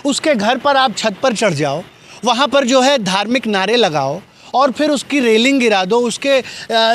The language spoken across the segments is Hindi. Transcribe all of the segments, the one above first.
उसके घर पर आप छत पर चढ़ जाओ, वहाँ पर जो है धार्मिक नारे लगाओ और फिर उसकी रेलिंग गिरा दो, उसके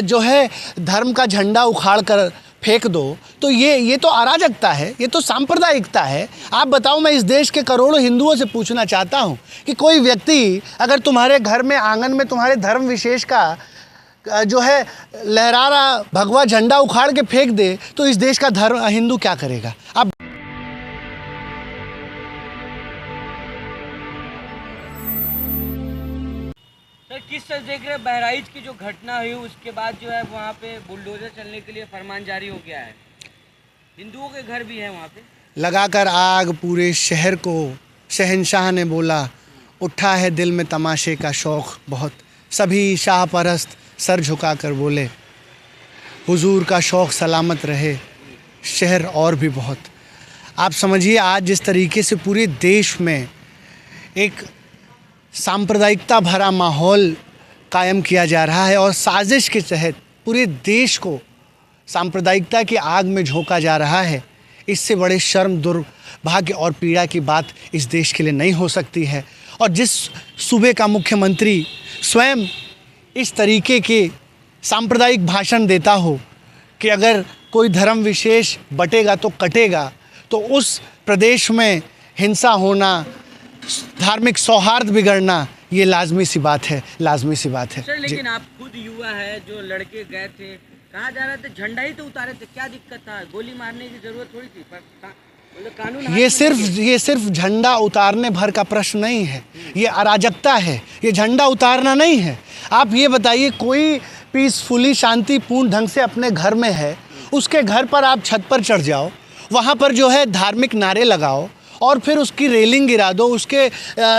जो है धर्म का झंडा उखाड़ कर फेंक दो, तो ये तो अराजकता है, ये तो सांप्रदायिकता है। आप बताओ, मैं इस देश के करोड़ों हिंदुओं से पूछना चाहता हूँ कि कोई व्यक्ति अगर तुम्हारे घर में आंगन में तुम्हारे धर्म विशेष का जो है लहरा रहा भगवा झंडा उखाड़ के फेंक दे, तो इस देश का धर्म हिंदू क्या करेगा? आप किस तरह देख रहे हैं बहराइच की जो घटना हुई उसके बाद जो है वहाँ पे बुलडोजर चलने के लिए फरमान जारी हो गया है। हिंदुओं के घर भी हैं वहाँ पे। लगाकर आग पूरे शहर को, शहंशाह ने बोला, उठा है दिल में तमाशे का शौक़ बहुत। सभी शाह परस्त सर झुकाकर बोले, हुजूर का शौक़ सलामत रहे, शहर और भी बहुत। आप समझिए, आज जिस तरीके से पूरे देश में एक सांप्रदायिकता भरा माहौल कायम किया जा रहा है और साजिश के तहत पूरे देश को सांप्रदायिकता की आग में झोंका जा रहा है, इससे बड़े शर्म, दुर्भाग्य और पीड़ा की बात इस देश के लिए नहीं हो सकती है। और जिस सूबे का मुख्यमंत्री स्वयं इस तरीके के सांप्रदायिक भाषण देता हो कि अगर कोई धर्म विशेष बटेगा तो कटेगा, तो उस प्रदेश में हिंसा होना, धार्मिक सौहार्द बिगड़ना, ये लाजमी सी बात है, लाजमी सी बात है। सर, लेकिन आप खुद युवा है, जो लड़के गए थे, कहाँ जा रहे थे? झंडा ही तो उतारे थे, क्या दिक्कत था? गोली मारने की जरूरत थोड़ी थी, पर कानून ये सिर्फ झंडा उतारने भर का प्रश्न नहीं है, ये अराजकता है, ये झंडा उतारना नहीं है। आप ये बताइए, कोई पीसफुली शांतिपूर्ण ढंग से अपने घर में है, उसके घर पर आप छत पर चढ़ जाओ, वहाँ पर जो है धार्मिक नारे लगाओ और फिर उसकी रेलिंग गिरा दो, उसके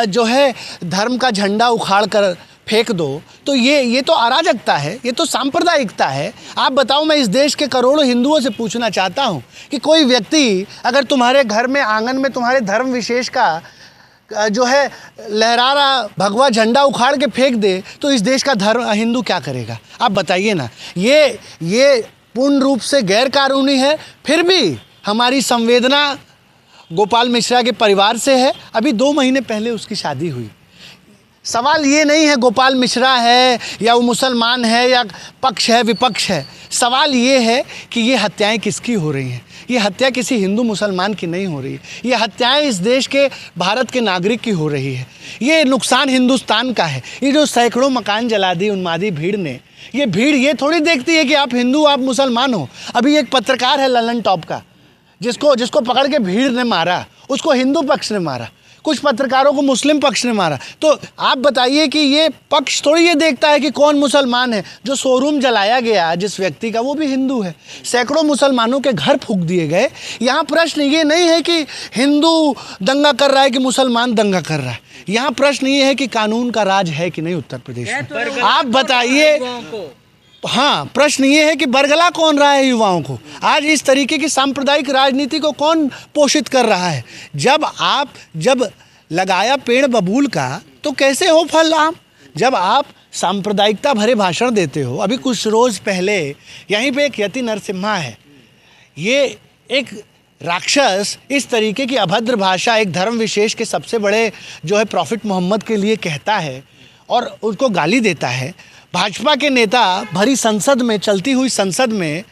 जो है धर्म का झंडा उखाड़ कर फेंक दो, तो ये तो अराजकता है, ये तो सांप्रदायिकता है। आप बताओ, मैं इस देश के करोड़ों हिंदुओं से पूछना चाहता हूँ कि कोई व्यक्ति अगर तुम्हारे घर में आंगन में तुम्हारे धर्म विशेष का जो है लहरा रहा भगवा झंडा उखाड़ के फेंक दे, तो इस देश का धर्म हिंदू क्या करेगा? आप बताइए ना। ये पूर्ण रूप से गैर कानूनी है, फिर भी हमारी संवेदना गोपाल मिश्रा के परिवार से है। अभी 2 महीने पहले उसकी शादी हुई। सवाल ये नहीं है गोपाल मिश्रा है या वो मुसलमान है या पक्ष है विपक्ष है, सवाल ये है कि ये हत्याएं किसकी हो रही हैं। ये हत्या किसी हिंदू मुसलमान की नहीं हो रही है, ये हत्याएं इस देश के भारत के नागरिक की हो रही है। ये नुकसान हिंदुस्तान का है। ये जो सैकड़ों मकान जला दी उन्मादी भीड़ ने, ये भीड़ ये थोड़ी देखती है कि आप हिंदू आप मुसलमान हो। अभी एक पत्रकार है ललन टॉप का, जिसको पकड़ के भीड़ ने मारा, उसको हिंदू पक्ष ने मारा, कुछ पत्रकारों को मुस्लिम पक्ष ने मारा। तो आप बताइए कि ये पक्ष थोड़ी ये देखता है कि कौन मुसलमान है। जो शोरूम जलाया गया जिस व्यक्ति का, वो भी हिंदू है। सैकड़ों मुसलमानों के घर फूंक दिए गए। यहाँ प्रश्न ये नहीं है कि हिंदू दंगा कर रहा है कि मुसलमान दंगा कर रहा है। यहाँ प्रश्न ये है कि कानून का राज है कि नहीं उत्तर प्रदेश में। आप बताइए। हाँ, प्रश्न ये है कि बरगला कौन रहा है युवाओं को? आज इस तरीके की सांप्रदायिक राजनीति को कौन पोषित कर रहा है? जब लगाया पेड़ बबूल का, तो कैसे हो फल आम? जब आप सांप्रदायिकता भरे भाषण देते हो। अभी कुछ रोज़ पहले यहीं पे एक यति नरसिम्हा है, ये एक राक्षस इस तरीके की अभद्र भाषा एक धर्म विशेष के सबसे बड़े जो है प्रॉफिट मोहम्मद के लिए कहता है और उसको गाली देता है। भाजपा के नेता भरी संसद में, चलती हुई संसद में,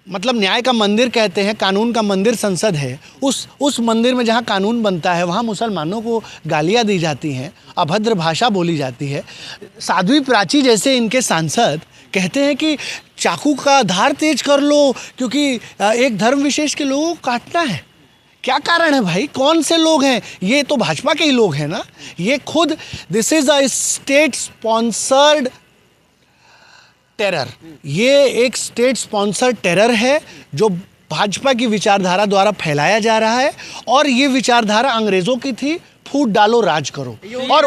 मतलब न्याय का मंदिर कहते हैं, कानून का मंदिर संसद है, उस मंदिर में जहाँ कानून बनता है वहाँ मुसलमानों को गालियाँ दी जाती हैं, अभद्र भाषा बोली जाती है। साध्वी प्राची जैसे इनके सांसद कहते हैं कि चाकू का धार तेज कर लो क्योंकि एक धर्म विशेष के लोगों को काटना है। क्या कारण है भाई? कौन से लोग हैं? ये तो भाजपा के ही लोग हैं ना। ये खुद, this is a state sponsored terror, ये एक स्टेट स्पॉन्सर्ड टेरर है जो भाजपा की विचारधारा द्वारा फैलाया जा रहा है। और ये विचारधारा अंग्रेज़ों की थी, फूट डालो राज करो, और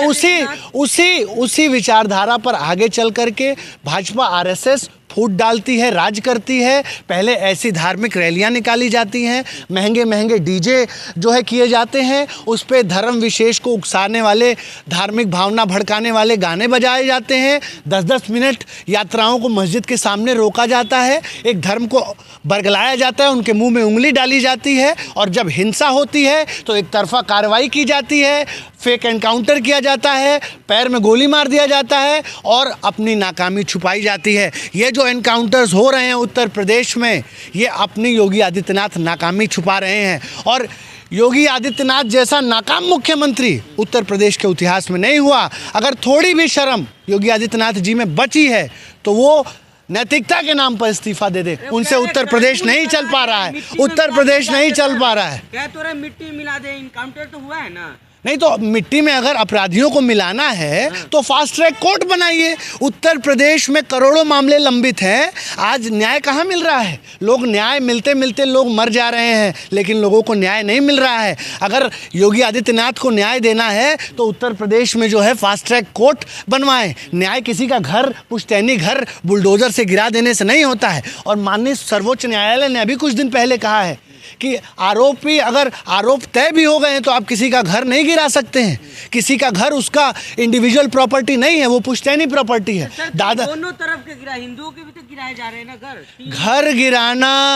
उसी विचारधारा पर आगे चल करके भाजपा आरएसएस फूट डालती है, राज करती है। पहले ऐसी धार्मिक रैलियां निकाली जाती हैं, महंगे महंगे डीजे जो है किए जाते हैं, उस पे धर्म विशेष को उकसाने वाले, धार्मिक भावना भड़काने वाले गाने बजाए जाते हैं। 10-10 मिनट यात्राओं को मस्जिद के सामने रोका जाता है, एक धर्म को बरगलाया जाता है, उनके मुंह में उंगली डाली जाती है, और जब हिंसा होती है तो एक तरफा कार्रवाई की जाती है, फेक एनकाउंटर किया जाता है, पैर में गोली मार दिया जाता है और अपनी नाकामी छुपाई जाती है। ये जो एनकाउंटर्स हो रहे हैं उत्तर प्रदेश में, ये अपनी योगी आदित्यनाथ नाकामी छुपा रहे हैं। और योगी आदित्यनाथ जैसा नाकाम मुख्यमंत्री उत्तर प्रदेश के इतिहास में नहीं हुआ। अगर थोड़ी भी शर्म योगी आदित्यनाथ जी में बची है तो वो नैतिकता के नाम पर इस्तीफा दे दे। उनसे उत्तर प्रदेश नहीं चल पा रहा है, उत्तर प्रदेश नहीं चल पा रहा है। क्या तो रे मिट्टी मिला दे, इनकाउंटर तो हुआ है ना। नहीं तो मिट्टी में अगर अपराधियों को मिलाना है तो फास्ट ट्रैक कोर्ट बनाइए। उत्तर प्रदेश में करोड़ों मामले लंबित हैं, आज न्याय कहाँ मिल रहा है? लोग न्याय मिलते मिलते लोग मर जा रहे हैं, लेकिन लोगों को न्याय नहीं मिल रहा है। अगर योगी आदित्यनाथ को न्याय देना है तो उत्तर प्रदेश में जो है फास्ट ट्रैक कोर्ट बनवाएं। न्याय किसी का घर, पुश्तैनी घर बुलडोजर से गिरा देने से नहीं होता है। और माननीय सर्वोच्च न्यायालय ने अभी कुछ दिन पहले कहा है कि आरोपी, अगर आरोप तय भी हो गए हैं तो आप किसी का घर नहीं गिरा सकते हैं। किसी का घर उसका इंडिविजुअल प्रॉपर्टी नहीं है, वो पुश्तैनी प्रॉपर्टी है। दादा दोनों तरफ के गिरा, हिंदुओं के भी तो गिराए जा रहे हैं ना घर।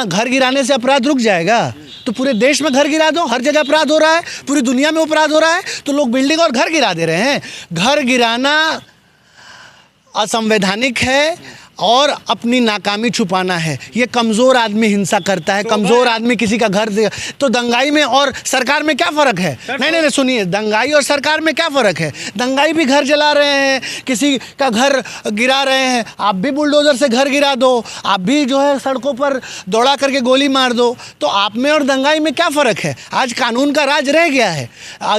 घर गिराने से अपराध रुक जाएगा? तो पूरे देश में घर गिरा दो, हर जगह अपराध हो रहा है, पूरी दुनिया में अपराध हो रहा है, तो लोग बिल्डिंग और घर गिरा दे रहे हैं। घर गिराना असंवैधानिक है और अपनी नाकामी छुपाना है। ये कमज़ोर आदमी हिंसा करता है, कमज़ोर आदमी किसी का घर दे। तो दंगाई में और सरकार में क्या फ़र्क है? नहीं, सुनिए, दंगाई और सरकार में क्या फ़र्क है? दंगाई भी घर जला रहे हैं, किसी का घर गिरा रहे हैं, आप भी बुलडोज़र से घर गिरा दो, आप भी जो है सड़कों पर दौड़ा करके गोली मार दो। तो आप में और दंगाई में क्या फ़र्क है? आज कानून का राज रह गया है।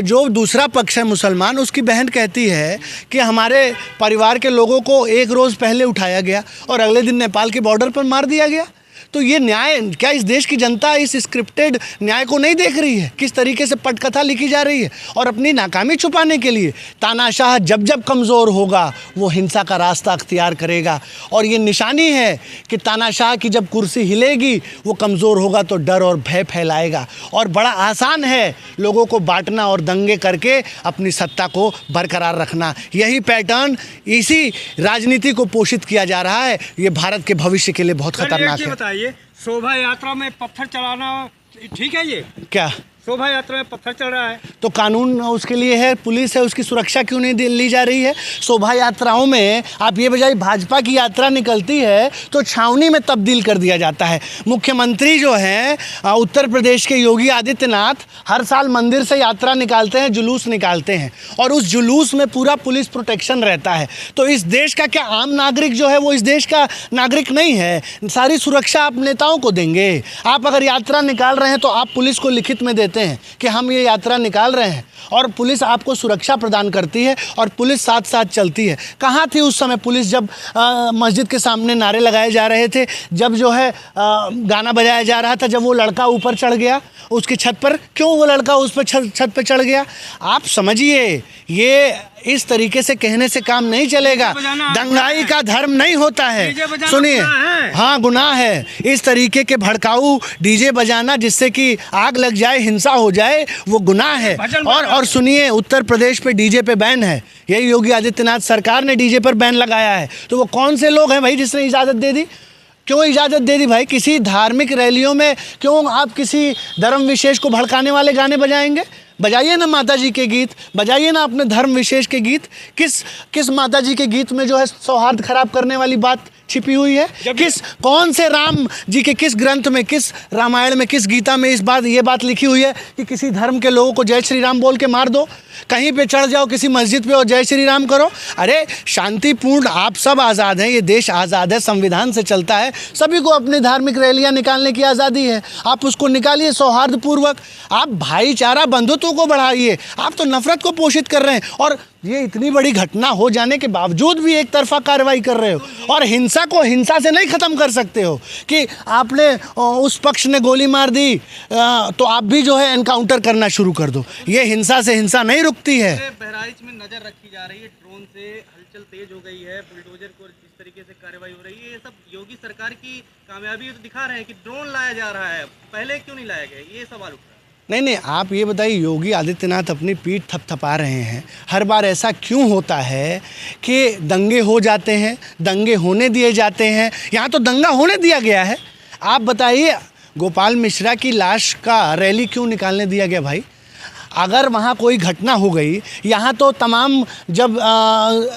जो दूसरा पक्ष है मुसलमान, उसकी बहन कहती है कि हमारे परिवार के लोगों को एक रोज़ पहले उठाया गया और अगले दिन नेपाल के बॉर्डर पर मार दिया गया। तो ये न्याय, क्या इस देश की जनता इस स्क्रिप्टेड न्याय को नहीं देख रही है? किस तरीके से पटकथा लिखी जा रही है। और अपनी नाकामी छुपाने के लिए तानाशाह जब जब कमज़ोर होगा वो हिंसा का रास्ता अख्तियार करेगा। और ये निशानी है कि तानाशाह की जब कुर्सी हिलेगी वो कमज़ोर होगा तो डर और भय फैलाएगा। और बड़ा आसान है लोगों को बांटना और दंगे करके अपनी सत्ता को बरकरार रखना। यही पैटर्न, इसी राजनीति को पोषित किया जा रहा है। ये भारत के भविष्य के लिए बहुत खतरनाक है। शोभा यात्रा में पत्थर चलाना ठीक है? ये क्या शोभा यात्रा में पत्थर चल रहा है तो कानून उसके लिए है, पुलिस है, उसकी सुरक्षा क्यों नहीं ली जा रही है? शोभा यात्राओं में आप ये बजाय भाजपा की यात्रा निकलती है तो छावनी में तब्दील कर दिया जाता है। मुख्यमंत्री जो हैं उत्तर प्रदेश के योगी आदित्यनाथ हर साल मंदिर से यात्रा निकालते हैं, जुलूस निकालते हैं, और उस जुलूस में पूरा पुलिस प्रोटेक्शन रहता है। तो इस देश का क्या आम नागरिक जो है वो इस देश का नागरिक नहीं है? सारी सुरक्षा आप नेताओं को देंगे। आप अगर यात्रा निकाल रहे हैं तो आप पुलिस को लिखित में देते हैं कि हम ये यात्रा निकाल रहे हैं, और पुलिस आपको सुरक्षा प्रदान करती है और पुलिस साथ साथ चलती है। कहाँ थी उस समय पुलिस जब मस्जिद के सामने नारे लगाए जा रहे थे, जब जो है गाना बजाया जा रहा था, जब वो लड़का ऊपर चढ़ गया उसकी छत पर? क्यों वो लड़का उस पर छत पर चढ़ गया? आप समझिए, ये इस तरीके से कहने से काम नहीं चलेगा। दंगाई का धर्म नहीं होता है। सुनिए, हाँ गुनाह है इस तरीके के भड़काऊ डीजे बजाना जिससे कि आग लग जाए, हिंसा हो जाए, वो गुनाह है। और सुनिए, उत्तर प्रदेश पे डीजे पे बैन है। यही योगी आदित्यनाथ सरकार ने डीजे पर बैन लगाया है। तो वो कौन से लोग हैं भाई जिसने इजाज़त दे दी? क्यों इजाज़त दे दी भाई? किसी धार्मिक रैलियों में क्यों आप किसी धर्म विशेष को भड़काने वाले गाने बजाएंगे? बजाइए ना माता जी के गीत, बजाइए ना अपने धर्म विशेष के गीत। किस माता जी के गीत में जो है सौहार्द खराब करने वाली बात छिपी हुई है? कौन से राम जी के किस ग्रंथ में, किस रामायण में, किस गीता में ये बात लिखी हुई है कि किसी धर्म के लोगों को जय श्री राम बोल के मार दो? कहीं पे चढ़ जाओ किसी मस्जिद पे और जय श्री राम करो? अरे शांतिपूर्ण, आप सब आज़ाद हैं, ये देश आज़ाद है, संविधान से चलता है, सभी को अपनी धार्मिक रैलियां निकालने की आज़ादी है। आप उसको निकालिए सौहार्दपूर्वक, आप भाईचारा बंधुत्व को बढ़ाइए। आप तो नफरत को पोषित कर रहे हैं, और ये इतनी बड़ी घटना हो जाने के बावजूद भी एक तरफा कार्रवाई कर रहे हो। और हिंसा को हिंसा से नहीं ख़त्म कर सकते हो कि आपने उस पक्ष ने गोली मार दी तो आप भी जो है एनकाउंटर करना शुरू कर दो। ये हिंसा से हिंसा नहीं रुकती है। बहराइच में नज़र रखी जा रही है, ड्रोन से हलचल तेज हो गई है, बुलडोजर को तरीके से कार्रवाई हो रही है, ये सब योगी सरकार की कामयाबी तो दिखा रहे हैं कि ड्रोन लाया जा रहा है, पहले क्यों नहीं लाया गया, ये सवाल उठ रहा है। नहीं नहीं, आप ये बताइए, योगी आदित्यनाथ अपनी पीठ थपथपा रहे हैं। हर बार ऐसा क्यों होता है कि दंगे हो जाते हैं, दंगे होने दिए जाते हैं? यहाँ तो दंगा होने दिया गया है। आप बताइए, गोपाल मिश्रा की लाश का रैली क्यों निकालने दिया गया भाई? अगर वहाँ कोई घटना हो गई, यहाँ तो तमाम जब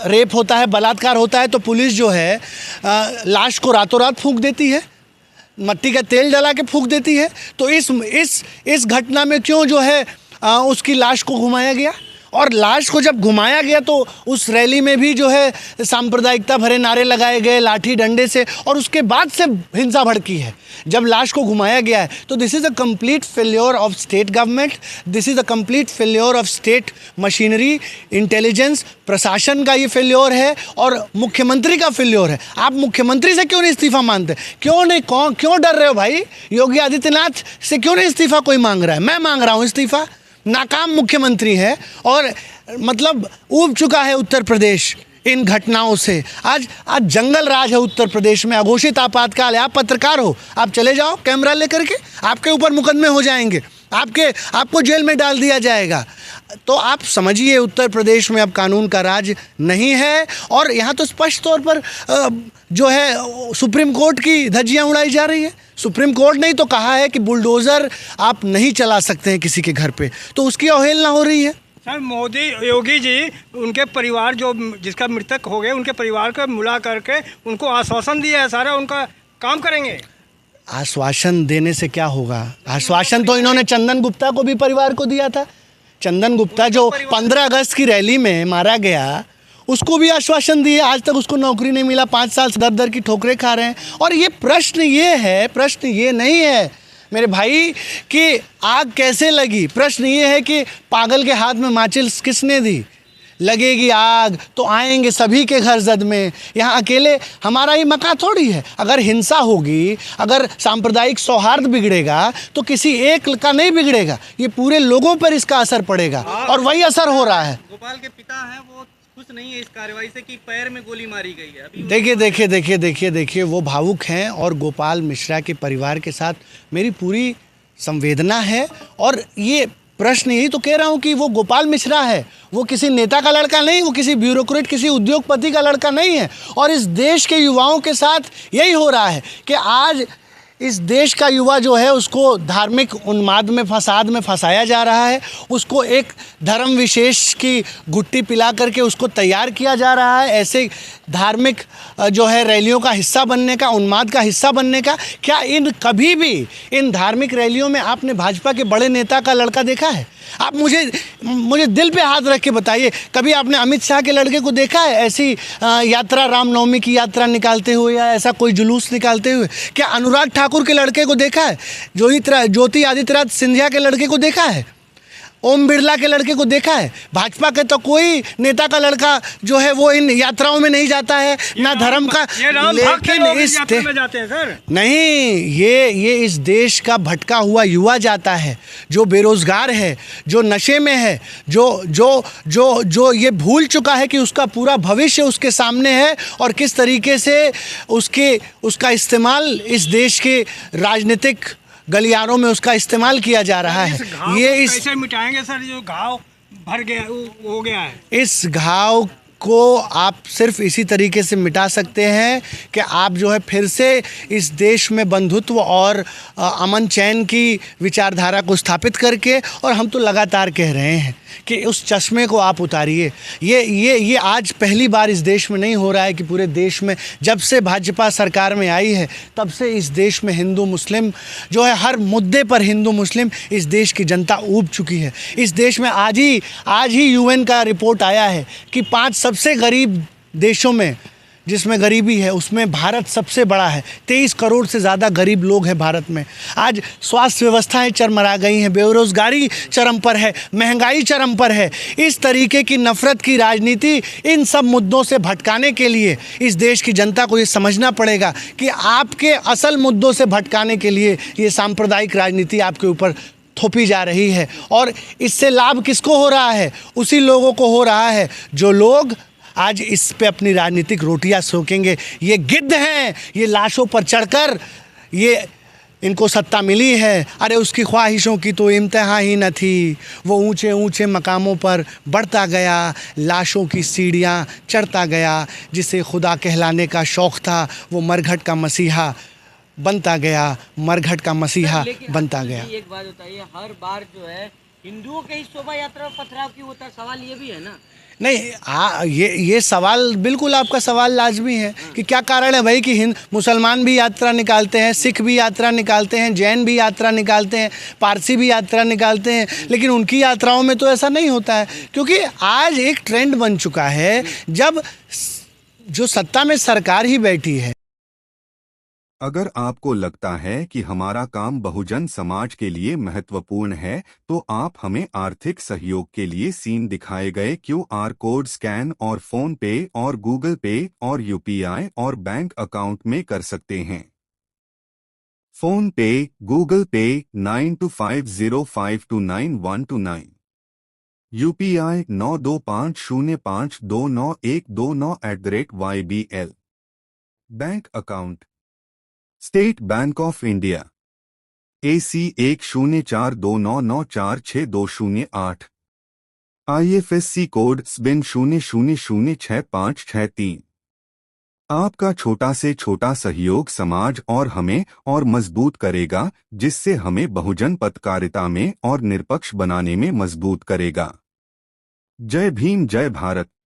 रेप होता है, बलात्कार होता है, तो पुलिस जो है लाश को रातों रात फूंक देती है, मट्टी का तेल डला के फूंक देती है। तो इस घटना में क्यों जो है उसकी लाश को घुमाया गया? और लाश को जब घुमाया गया तो उस रैली में भी जो है सांप्रदायिकता भरे नारे लगाए गए लाठी डंडे से, और उसके बाद से हिंसा भड़की है जब लाश को घुमाया गया है। तो this is a complete failure of state government, this is a complete failure of state machinery, intelligence, प्रशासन का ये फेल्योर है और मुख्यमंत्री का फेल्योर है। आप मुख्यमंत्री से क्यों नहीं इस्तीफा मांगते? क्यों नहीं? क्यों डर रहे हो भाई? योगी आदित्यनाथ से क्यों नहीं इस्तीफा कोई मांग रहा है? मैं मांग रहा हूँ इस्तीफा। नाकाम मुख्यमंत्री है और मतलब ऊब चुका है उत्तर प्रदेश इन घटनाओं से। आज जंगल राज है उत्तर प्रदेश में, अघोषित आपातकाल है। आप पत्रकार हो, आप चले जाओ कैमरा लेकर के, आपके ऊपर मुकदमे हो जाएंगे, आपको जेल में डाल दिया जाएगा। तो आप समझिए, उत्तर प्रदेश में अब कानून का राज नहीं है। और यहाँ तो स्पष्ट तौर पर जो है सुप्रीम कोर्ट की धज्जियाँ उड़ाई जा रही है। सुप्रीम कोर्ट ने ही तो कहा है कि बुलडोज़र आप नहीं चला सकते हैं किसी के घर पे, तो उसकी अवहेलना हो रही है। सर, मोदी योगी जी उनके परिवार जो जिसका मृतक हो गए, उनके परिवार को मिला करके उनको आश्वासन दिया है, सारा उनका काम करेंगे। आश्वासन देने से क्या होगा? आश्वासन तो इन्होंने चंदन गुप्ता को भी परिवार को दिया था। चंदन गुप्ता जो 15 अगस्त की रैली में मारा गया, उसको भी आश्वासन दिए, आज तक उसको नौकरी नहीं मिला, 5 साल से दर की ठोकरें खा रहे हैं। और ये प्रश्न ये नहीं है मेरे भाई कि आग कैसे लगी। प्रश्न ये है कि पागल के हाथ में माचिस किसने दी? लगेगी आग तो आएंगे सभी के घर जद में। यहाँ अकेले हमारा ही मका थोड़ी है। अगर हिंसा होगी, अगर सांप्रदायिक सौहार्द बिगड़ेगा तो किसी एक का नहीं बिगड़ेगा, ये पूरे लोगों पर इसका असर पड़ेगा और वही असर हो रहा है। गोपाल के पिता हैं, वो खुश नहीं है इस कार्रवाई से कि पैर में गोली मारी गई है। अभी देखिए वो भावुक हैं और गोपाल मिश्रा के परिवार के साथ मेरी पूरी संवेदना है। और ये प्रश्न यही तो कह रहा हूँ कि वो गोपाल मिश्रा है, वो किसी नेता का लड़का नहीं, वो किसी ब्यूरोक्रेट, किसी उद्योगपति का लड़का नहीं है। और इस देश के युवाओं के साथ यही हो रहा है कि आज इस देश का युवा जो है उसको धार्मिक उन्माद में, फसाद में फंसाया जा रहा है। उसको एक धर्म विशेष की गुट्टी पिला करके उसको तैयार किया जा रहा है ऐसे धार्मिक जो है रैलियों का हिस्सा बनने का, उन्माद का हिस्सा बनने का। क्या कभी भी इन धार्मिक रैलियों में आपने भाजपा के बड़े नेता का लड़का देखा है? आप मुझे दिल पे हाथ रख के बताइए, कभी आपने अमित शाह के लड़के को देखा है ऐसी यात्रा, रामनवमी की यात्रा निकालते हुए या ऐसा कोई जुलूस निकालते हुए? क्या अनुराग ठाकुर के लड़के को देखा है? ज्योति आदित्यनाथ सिंधिया के लड़के को देखा है? ओम बिरला के लड़के को देखा है? भाजपा के तो कोई नेता का लड़का जो है वो इन यात्राओं में नहीं जाता है, ना धर्म का। लेकिन इस में जाते हैं सर। नहीं, ये इस देश का भटका हुआ युवा जाता है, जो बेरोजगार है, जो नशे में है, जो ये भूल चुका है कि उसका पूरा भविष्य उसके सामने है और किस तरीके से उसका इस्तेमाल इस देश के राजनीतिक गलियारों में उसका इस्तेमाल किया जा रहा है। ये कैसे मिटाएंगे सर, जो घाव भर गया हो गया है? इस घाव को आप सिर्फ इसी तरीके से मिटा सकते हैं कि आप जो है फिर से इस देश में बंधुत्व और अमन चैन की विचारधारा को स्थापित करके, और हम तो लगातार कह रहे हैं कि उस चश्मे को आप उतारिए। ये आज पहली बार इस देश में नहीं हो रहा है कि पूरे देश में जब से भाजपा सरकार में आई है तब से इस देश में हिंदू मुस्लिम जो है, हर मुद्दे पर हिंदू मुस्लिम इस देश की जनता ऊब चुकी है। इस देश में आज ही यूएन का रिपोर्ट आया है कि 5 सबसे गरीब देशों में जिसमें गरीबी है उसमें भारत सबसे बड़ा है। 23 करोड़ से ज़्यादा गरीब लोग हैं भारत में। आज स्वास्थ्य व्यवस्थाएं चरमरा गई हैं, बेरोजगारी चरम पर है, महंगाई चरम पर है। इस तरीके की नफरत की राजनीति, इन सब मुद्दों से भटकाने के लिए इस देश की जनता को ये समझना पड़ेगा कि आपके असल मुद्दों से भटकाने के लिए ये सांप्रदायिक राजनीति आपके ऊपर थोपी जा रही है। और इससे लाभ किसको हो रहा है? उसी लोगों को हो रहा है जो लोग आज इस पे अपनी राजनीतिक रोटियां सेकेंगे। ये गिद्ध हैं, ये लाशों पर चढ़कर ये इनको सत्ता मिली है। अरे उसकी ख्वाहिशों की तो इम्तिहा ही न थी। वो ऊंचे ऊंचे मकामों पर बढ़ता गया, लाशों की सीढ़ियाँ चढ़ता गया। जिसे खुदा कहलाने का शौक़ था वो मरघट का मसीहा बनता गया, मरघट का मसीहा लेकिन बनता गया। एक बात बताइए, हर बार जो है हिंदुओं के ही शोभा यात्रा में पथराव क्यों होता है? सवाल ये भी है ना। नहीं, ये सवाल बिल्कुल आपका सवाल लाजमी है कि क्या कारण है भाई कि मुसलमान भी यात्रा निकालते हैं, सिख भी यात्रा निकालते हैं, जैन भी यात्रा निकालते हैं, पारसी भी यात्रा निकालते हैं, लेकिन उनकी यात्राओं में तो ऐसा नहीं होता है। क्योंकि आज एक ट्रेंड बन चुका है, जब जो सत्ता में सरकार ही बैठी है। अगर आपको लगता है कि हमारा काम बहुजन समाज के लिए महत्वपूर्ण है तो आप हमें आर्थिक सहयोग के लिए सीन दिखाए गए QR कोड स्कैन और फोन पे और गूगल पे और UPI और बैंक अकाउंट में कर सकते हैं। फोन पे, गूगल पे 9250529129, UPI 9250529129@YBL। Bank account state bank of India AC 104299462008, IFSC code SBIN 00066563। आपका छोटा से छोटा सहयोग समाज और हमें और मजबूत करेगा, जिससे हमें बहुजन पत्रकारिता में और निष्पक्ष बनाने में मजबूत करेगा। जय भीम, जय भारत।